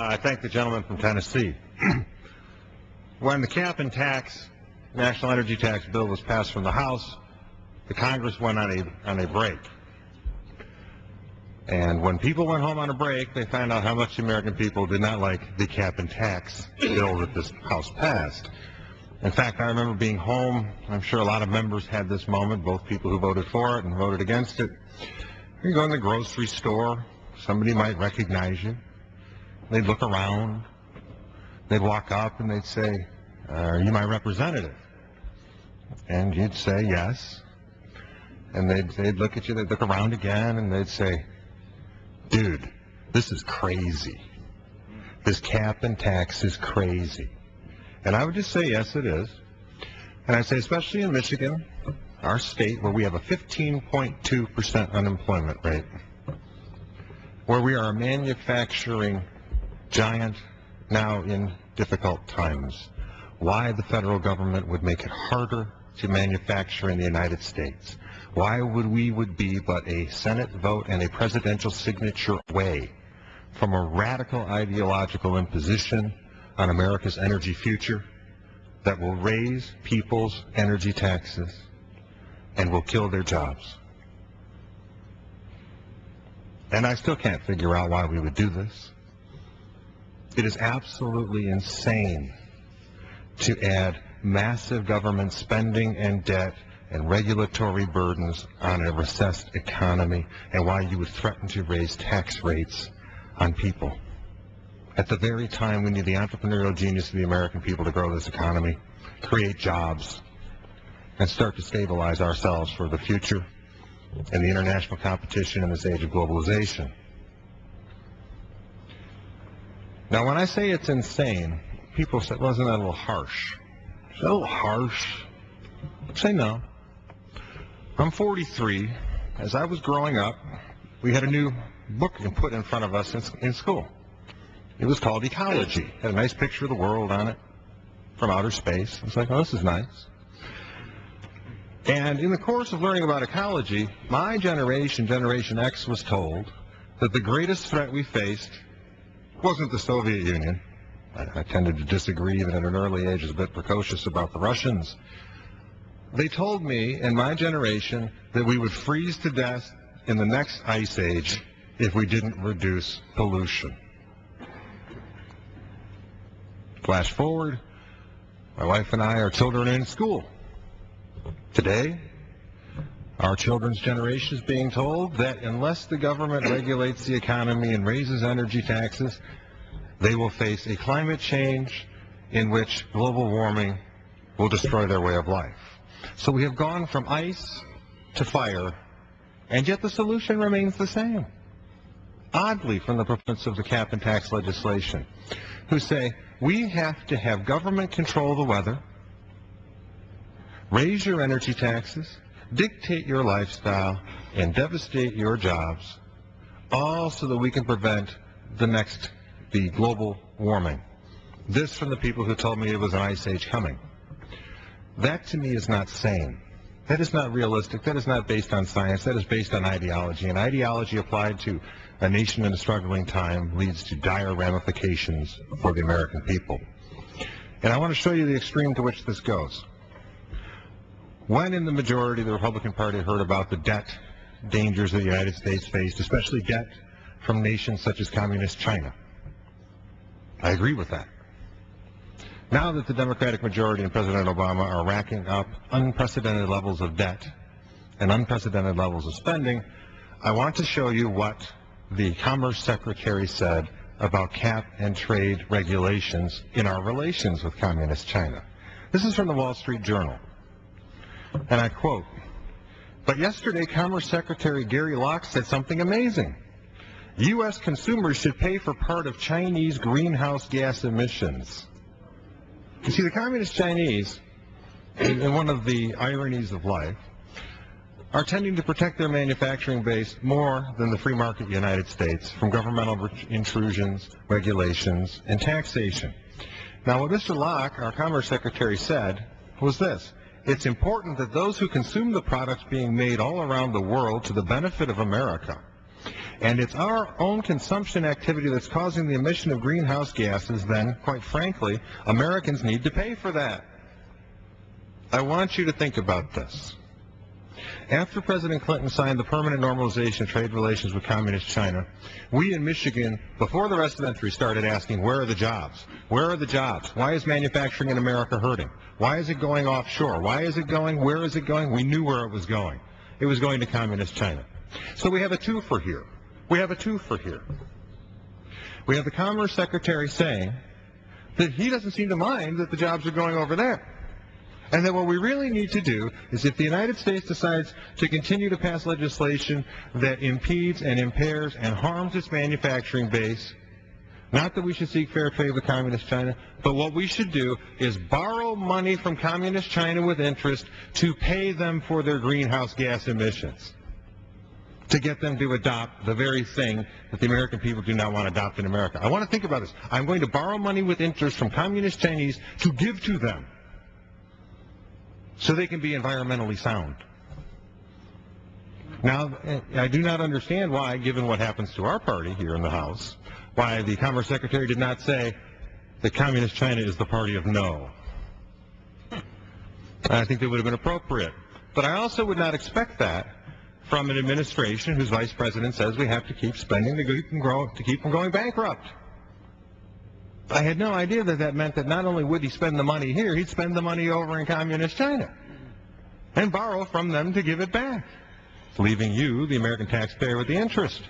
I thank the gentleman from Tennessee. When the cap and tax, national energy tax bill was passed from the House, the Congress went on a break. And when people went home on a break, they found out how much the American people did not like the cap and tax bill that this House passed. In fact, I remember being home. I'm sure a lot of members had this moment, both people who voted for it and voted against it. You go in the grocery store, somebody might recognize you. They'd look around. They'd walk up and they'd say, "Are you my representative?" And you'd say, "Yes." And they'd look at you, they'd look around again, and they'd say, "Dude, this is crazy. This cap and tax is crazy." And I would just say, yes, it is. And I'd say, especially in Michigan, our state, where we have a 15.2% unemployment rate, where we are a manufacturing giant now in difficult times, why the federal government would make it harder to manufacture in the United States. Why we would be but a Senate vote and a presidential signature away from a radical ideological imposition on America's energy future that will raise people's energy taxes and will kill their jobs. And I still can't figure out why we would do this. It is absolutely insane to add massive government spending and debt and regulatory burdens on a recessed economy, and why you would threaten to raise tax rates on people. At the very time we need the entrepreneurial genius of the American people to grow this economy, create jobs, and start to stabilize ourselves for the future and the international competition in this age of globalization. Now, when I say it's insane, people say, "Well, isn't that a little harsh?" Is that a little harsh? I say no. I'm 43. As I was growing up, we had a new book put in front of us in school. It was called Ecology. It had a nice picture of the world on it from outer space. It's like, oh, this is nice. And in the course of learning about ecology, my generation, Generation X, was told that the greatest threat we faced wasn't the Soviet Union. I tended to disagree, even at an early age, was a bit precocious about the Russians. They told me and my generation that we would freeze to death in the next ice age if we didn't reduce pollution. Flash forward, my wife and I, our children are in school. Today, our children's generation is being told that unless the government regulates the economy and raises energy taxes, they will face a climate change in which global warming will destroy their way of life. So we have gone from ice to fire, and yet the solution remains the same. Oddly, from the proponents of the cap and tax legislation, who say, we have to have government control the weather, raise your energy taxes, dictate your lifestyle, and devastate your jobs, all so that we can prevent the global warming. This from the people who told me it was an ice age coming. That to me is not sane. That is not realistic. That is not based on science. That is based on ideology. And ideology applied to a nation in a struggling time leads to dire ramifications for the American people. And I want to show you the extreme to which this goes. When in the majority, the Republican Party heard about the debt dangers that the United States faced, especially debt from nations such as communist China. I agree with that. Now that the Democratic majority and President Obama are racking up unprecedented levels of debt and unprecedented levels of spending, I want to show you what the Commerce Secretary said about cap and trade regulations in our relations with communist China. This is from the Wall Street Journal. And I quote, "But yesterday, Commerce Secretary Gary Locke said something amazing. U.S. consumers should pay for part of Chinese greenhouse gas emissions." You see, the communist Chinese, in one of the ironies of life, are tending to protect their manufacturing base more than the free market United States from governmental intrusions, regulations, and taxation. Now, what Mr. Locke, our Commerce Secretary, said was this: it's important that those who consume the products being made all around the world to the benefit of America And it's our own consumption activity that's causing the emission of greenhouse gases, then, quite frankly, Americans need to pay for that. I want you to think about this. After President Clinton signed the permanent normalization of trade relations with Communist China, we in Michigan, before the rest of the country, started asking, where are the jobs? Where are the jobs? Why is manufacturing in America hurting? Why is it going offshore? Why is it going? Where is it going? We knew where it was going. It was going to Communist China. So we have a twofer here. We have a twofer here. We have the Commerce Secretary saying that he doesn't seem to mind that the jobs are going over there. And that what we really need to do is, if the United States decides to continue to pass legislation that impedes and impairs and harms its manufacturing base, not that we should seek fair trade with Communist China, but what we should do is borrow money from Communist China with interest to pay them for their greenhouse gas emissions, to get them to adopt the very thing that the American people do not want to adopt in America. I want to think about this. I'm going to borrow money with interest from Communist Chinese to give to them, so they can be environmentally sound. Now, I do not understand why, given what happens to our party here in the House, why the Commerce Secretary did not say that Communist China is the party of no. I think that would have been appropriate. But I also would not expect that from an administration whose vice president says we have to keep spending to keep from going bankrupt. I had no idea that that meant that not only would he spend the money here, he'd spend the money over in Communist China and borrow from them to give it back, leaving you, the American taxpayer, with the interest.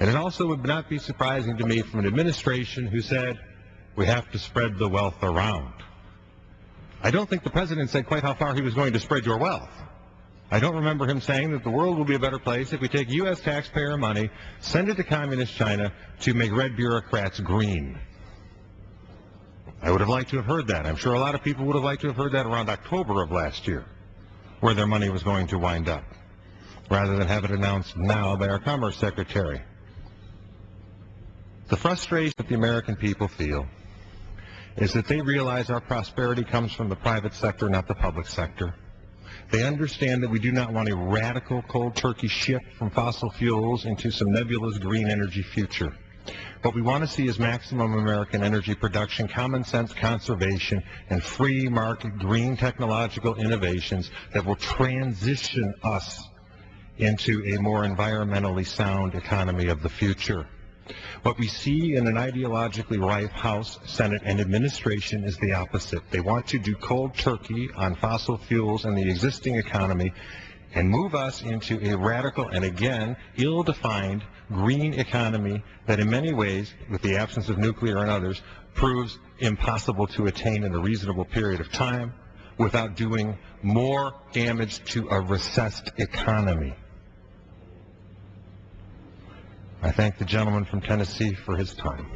And it also would not be surprising to me from an administration who said we have to spread the wealth around. I don't think the president said quite how far he was going to spread your wealth. I don't remember him saying that the world will be a better place if we take U.S. taxpayer money, send it to Communist China to make red bureaucrats green. I would have liked to have heard that. I'm sure a lot of people would have liked to have heard that around October of last year, where their money was going to wind up, rather than have it announced now by our Commerce Secretary. The frustration that the American people feel is that they realize our prosperity comes from the private sector, not the public sector. They understand that we do not want a radical cold turkey shift from fossil fuels into some nebulous green energy future. What we want to see is maximum American energy production, common sense conservation, and free market green technological innovations that will transition us into a more environmentally sound economy of the future. What we see in an ideologically ripe House, Senate, and administration is the opposite. They want to do cold turkey on fossil fuels and the existing economy and move us into a radical and, again, ill-defined green economy that in many ways, with the absence of nuclear and others, proves impossible to attain in a reasonable period of time without doing more damage to a recessed economy. I thank the gentleman from Tennessee for his time.